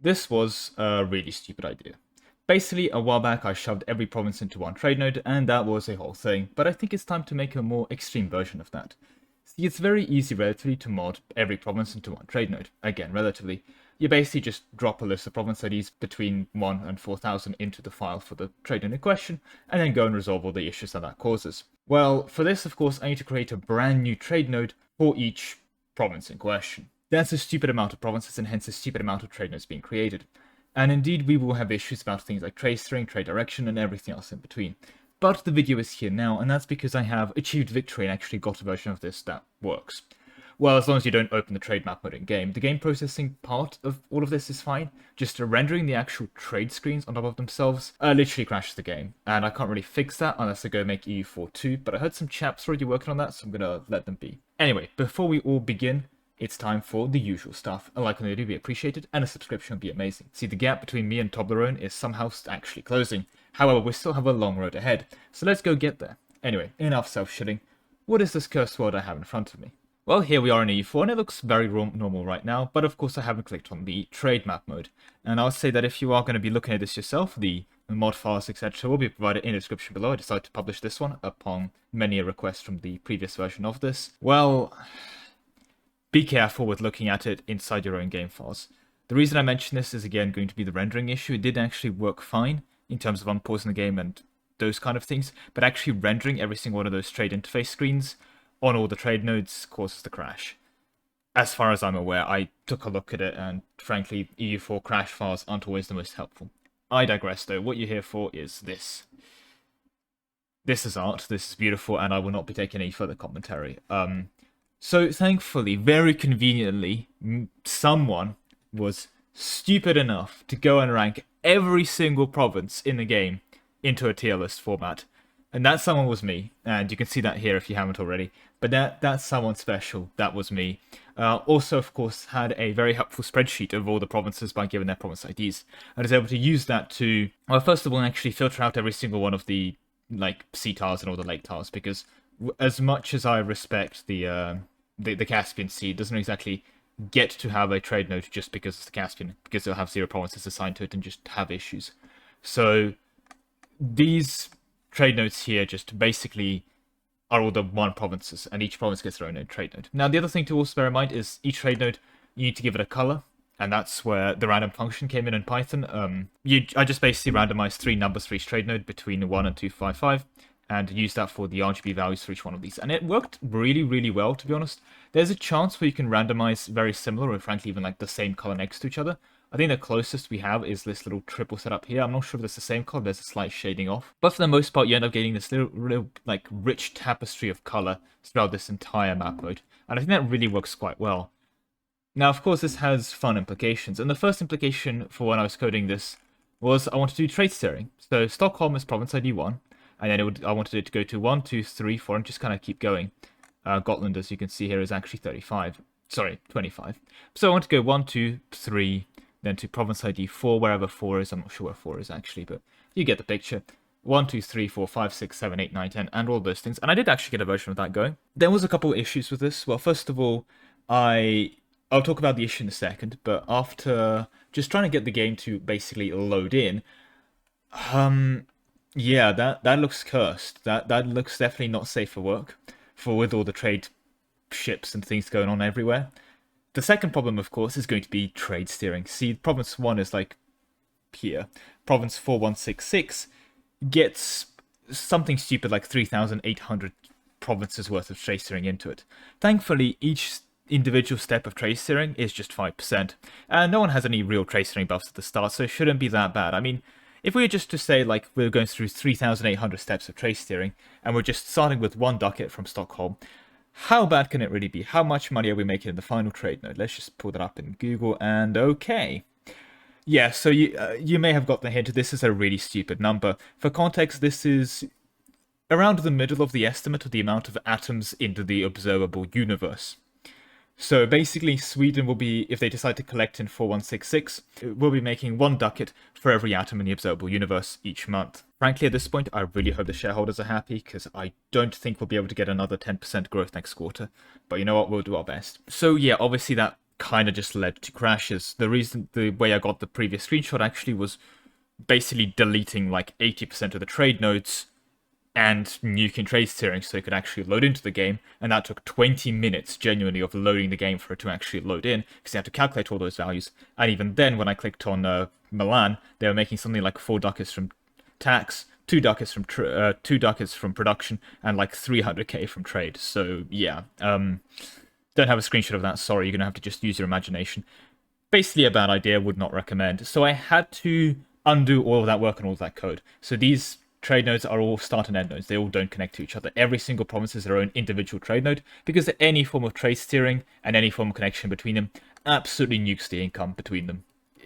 This was a really stupid idea. Basically, a while back I shoved every province into one trade node, and that was a whole thing, but I think it's time to make a more extreme version of that. See, it's very easy relatively to mod every province into one trade node. Again, relatively. You basically just drop a list of province IDs between 1 and 4000 into the file for the trade node in question, and then go and resolve all the issues that causes. Well, for this, of course, I need to create a brand new trade node for each province in question. That's a stupid amount of provinces and hence a stupid amount of trade nodes being created. And indeed, we will have issues about things like trade steering, trade direction, and everything else in between. But the video is here now, and that's because I have achieved victory and actually got a version of this that works. Well, as long as you don't open the trade map mode in game. The game processing part of all of this is fine. Just rendering the actual trade screens on top of themselves literally crashes the game. And I can't really fix that unless I go make EU4 too, but I heard some chaps already working on that, so I'm gonna let them be. Anyway, before we all begin, it's time for the usual stuff. A like on the video would be appreciated, and a subscription would be amazing. See, the gap between me and Toblerone is somehow actually closing. However, we still have a long road ahead, so let's go get there. Anyway, enough self-shitting. What is this cursed world I have in front of me? Well, here we are in EU4, and it looks very normal right now, but of course I haven't clicked on the trade map mode. And I'll say that if you are going to be looking at this yourself, the mod files, etc. will be provided in the description below. I decided to publish this one upon many a request from the previous version of this. Well, be careful with looking at it inside your own game files. The reason I mention this is again going to be the rendering issue. It did actually work fine in terms of unpausing the game and those kind of things, but actually rendering every single one of those trade interface screens on all the trade nodes causes the crash. As far as I'm aware, I took a look at it, and frankly, EU4 crash files aren't always the most helpful. I digress though, what you're here for is this. This is art, this is beautiful, and I will not be taking any further commentary. So thankfully, very conveniently, someone was stupid enough to go and rank every single province in the game into a tier list format. And that someone was me, and you can see that here if you haven't already. But that's someone special, that was me. Also, of course, had a very helpful spreadsheet of all the provinces by giving their province IDs. I was able to use that to, well, first of all, actually filter out every single one of the, like, sea tiles and all the lake tiles, because as much as I respect the Caspian Sea, it doesn't exactly get to have a trade node just because it's the Caspian, because it'll have 0 provinces assigned to it and just have issues. So these trade nodes here just basically are all the one provinces, and each province gets their own trade node. Now, the other thing to also bear in mind is each trade node, you need to give it a color, and that's where the random function came in Python. I just basically randomized 3 numbers for each trade node between 1 and 255, and use that for the RGB values for each one of these. And it worked really, really well, to be honest. There's a chance where you can randomize very similar, or frankly even like the same color next to each other. I think the closest we have is this little triple setup here. I'm not sure if it's the same color, there's a slight shading off. But for the most part, you end up getting this little like, rich tapestry of color throughout this entire map mode. And I think that really works quite well. Now, of course, this has fun implications. And the first implication for when I was coding this was I wanted to do trade steering. So Stockholm is province ID 1. And then I wanted it to go to 1, 2, 3, 4, and just kind of keep going. Gotland, as you can see here, is actually 35. Sorry, 25. So I want to go 1, 2, 3, then to province ID 4, wherever 4 is. I'm not sure where 4 is actually, but you get the picture. 1, 2, 3, 4, 5, 6, 7, 8, 9, 10, and all those things. And I did actually get a version of that going. There was a couple of issues with this. Well, first of all, I'll talk about the issue in a second, but after just trying to get the game to basically load in, yeah, that looks cursed. That looks definitely not safe for work, with all the trade ships and things going on everywhere. The second problem, of course, is going to be trade steering. See, province 1 is like here. Province 4166 gets something stupid like 3,800 provinces worth of trade steering into it. Thankfully, each individual step of trade steering is just 5%, and no one has any real trade steering buffs at the start, so it shouldn't be that bad. I mean, if we were just to say, like, we're going through 3,800 steps of trade steering, and we're just starting with 1 ducat from Stockholm, how bad can it really be? How much money are we making in the final trade node? Let's just pull that up in Google, and okay. Yeah, so you may have got the hint. This is a really stupid number. For context, this is around the middle of the estimate of the amount of atoms into the observable universe. So basically, Sweden will be, if they decide to collect in 4166, will be making 1 ducat for every atom in the observable universe each month. Frankly, at this point, I really hope the shareholders are happy, because I don't think we'll be able to get another 10% growth next quarter. But you know what, we'll do our best. So yeah, obviously that kind of just led to crashes. The way I got the previous screenshot actually was basically deleting like 80% of the trade nodes and nuking trade steering so it could actually load into the game, and that took 20 minutes genuinely of loading the game for it to actually load in, because you have to calculate all those values. And even then, when I clicked on Milan, they were making something like 4 ducats from tax, 2 ducats from 2 ducats from production, and like 300k from trade. So yeah, don't have a screenshot of that, sorry, you're gonna have to just use your imagination. Basically a bad idea, would not recommend. So I had to undo all of that work and all of that code. So these trade nodes are all start and end nodes. They all don't connect to each other. Every single province has their own individual trade node, because any form of trade steering and any form of connection between them absolutely nukes the income between them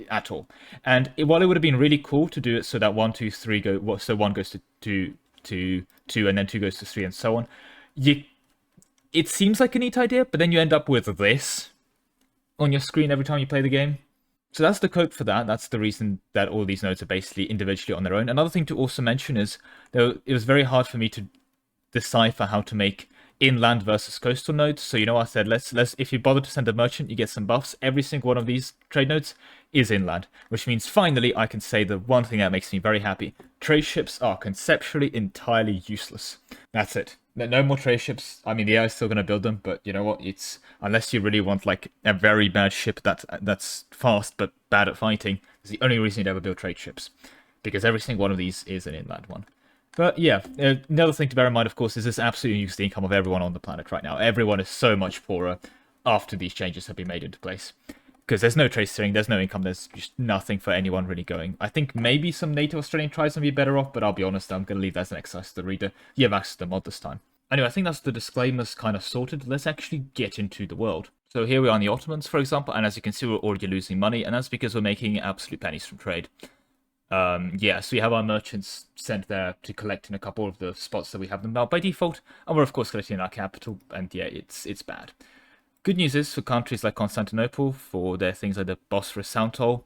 at all. And while it would have been really cool to do it so that 1, 2, 3 go, so 1 goes to 2, and then 2 goes to 3, and so on, it seems like a neat idea, but then you end up with this on your screen every time you play the game. So that's the code for that. That's the reason that all these nodes are basically individually on their own. Another thing to also mention is that it was very hard for me to decipher how to make inland versus coastal nodes. So I said, let's if you bother to send a merchant, you get some buffs. Every single one of these trade nodes is inland, which means finally I can say the one thing that makes me very happy: trade ships are conceptually entirely useless. That's it. No more trade ships. I mean, the AI is still going to build them, but you know what? It's unless you really want like a very bad ship that's fast but bad at fighting, it's the only reason you'd ever build trade ships, because every single one of these is an inland one. But yeah, another thing to bear in mind, of course, is this absolutely uses the income of everyone on the planet right now. Everyone is so much poorer after these changes have been made into place, because there's no trade steering, there's no income, there's just nothing for anyone really going. I think maybe some native Australian tribes might be better off, but I'll be honest, I'm going to leave that as an exercise to the reader. You have access to the mod this time. Anyway, I think that's the disclaimers kind of sorted. Let's actually get into the world. So here we are on the Ottomans, for example, and as you can see, we're already losing money, and that's because we're making absolute pennies from trade. Yeah, so we have our merchants sent there to collect in a couple of the spots that we have them by default, and we're of course collecting in our capital, and yeah, it's bad. Good news is, for countries like Constantinople, for their things like the Bosphorus Sound Toll,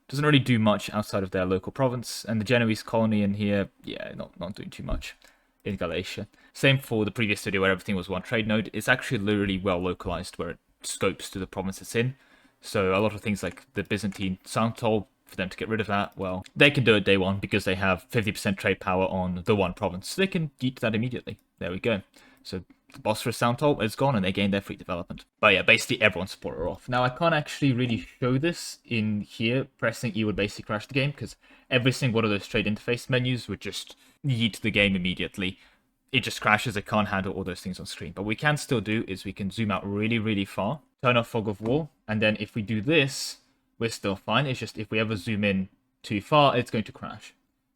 doesn't really do much outside of their local province, and the Genoese colony in here, yeah, not doing too much in Galatia. Same for the previous video where everything was one trade node. It's actually literally well localized where it scopes to the province it's in. So a lot of things like the Byzantine Sound Toll, for them to get rid of that, well, they can do it day one because they have 50% trade power on the one province. So they can eat that immediately. There we go. So the Bosphorus Sound Toll is gone and they gain their free development. But yeah, basically everyone's support are off. Now I can't actually really show this in here. Pressing E would basically crash the game because every single one of those trade interface menus would just yeet the game immediately. It just crashes, it can't handle all those things on screen. But what we can still do is we can zoom out really, really far, turn off Fog of War, and then if we do this, we're still fine. It's just if we ever zoom in too far, it's going to crash.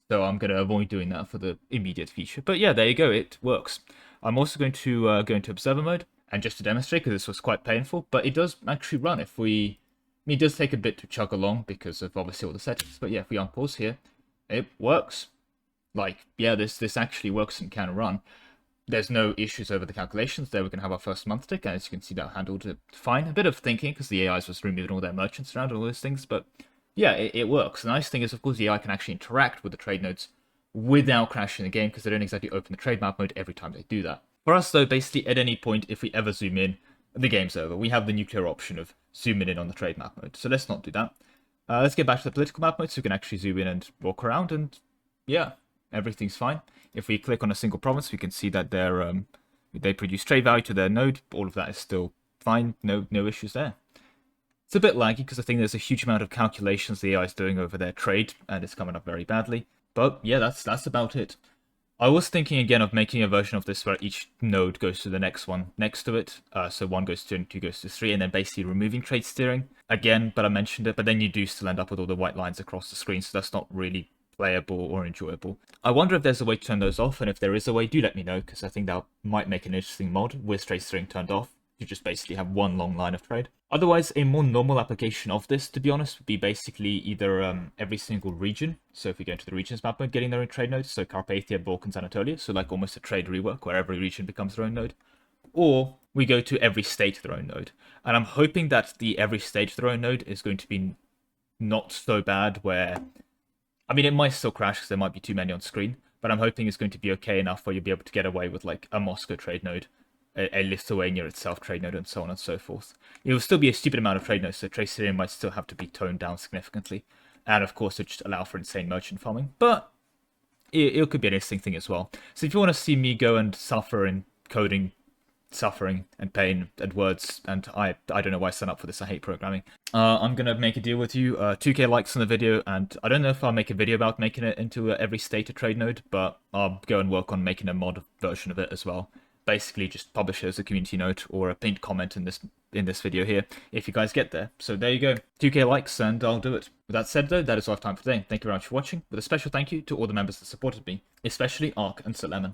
So I'm going to avoid doing that for the immediate future. But yeah, there you go, it works. I'm also going to go into Observer mode, and just to demonstrate, because this was quite painful, but it does actually run if we... I mean, it does take a bit to chug along because of obviously all the settings, but yeah, if we unpause here, it works. Like, yeah, this actually works and can run. There's no issues over the calculations. There we can have our first month tick, and as you can see, that handled it fine. A bit of thinking, because the AIs was removing all their merchants around and all those things, but yeah, it works. The nice thing is, of course, the AI can actually interact with the trade nodes without crashing the game, because they don't exactly open the trade map mode every time they do that. For us, though, basically, at any point, if we ever zoom in, the game's over. We have the nuclear option of zooming in on the trade map mode, so let's not do that. Let's get back to the political map mode, so we can actually zoom in and walk around, and yeah, everything's fine. If we click on a single province, we can see that they produce trade value to their node. All of that is still fine. No issues there. It's a bit laggy because I think there's a huge amount of calculations the AI is doing over their trade, and it's coming up very badly. But yeah, that's about it. I was thinking again of making a version of this where each node goes to the next one next to it. So 1 goes to 2 and 2 goes to 3, and then basically removing trade steering. Again, but I mentioned it, but then you do still end up with all the white lines across the screen, so that's not really playable or enjoyable. I wonder if there's a way to turn those off, and if there is a way, do let me know, because I think that might make an interesting mod with trade steering turned off. You just basically have one long line of trade. Otherwise, a more normal application of this, to be honest, would be basically either every single region. So if we go into the regions map mode, getting their own trade nodes, so Carpathia, Balkans, Anatolia, so like almost a trade rework where every region becomes their own node. Or we go to every state their own node. And I'm hoping that the every state their own node is going to be not so bad where... I mean, it might still crash because there might be too many on screen, but I'm hoping it's going to be okay enough where you'll be able to get away with like a Moscow trade node a Lithuania itself trade node and so on and so forth. It will still be a stupid amount of trade nodes, so trade Syria might still have to be toned down significantly. And of course, it just allow for insane merchant farming. But it could be an interesting thing as well. So if you want to see me go and suffer in coding, suffering and pain and words, and I don't know why I signed up for this, I hate programming. I'm gonna make a deal with you, 2k likes on the video, and I don't know if I'll make a video about making it into every state a trade node, but I'll go and work on making a mod version of it as well. Basically just publish it as a community note or a pinned comment in this video here, if you guys get there. So there you go, 2k likes and I'll do it. With that said though, that is all I have time for today. Thank you very much for watching, with a special thank you to all the members that supported me, especially Ark and Sir Lemon.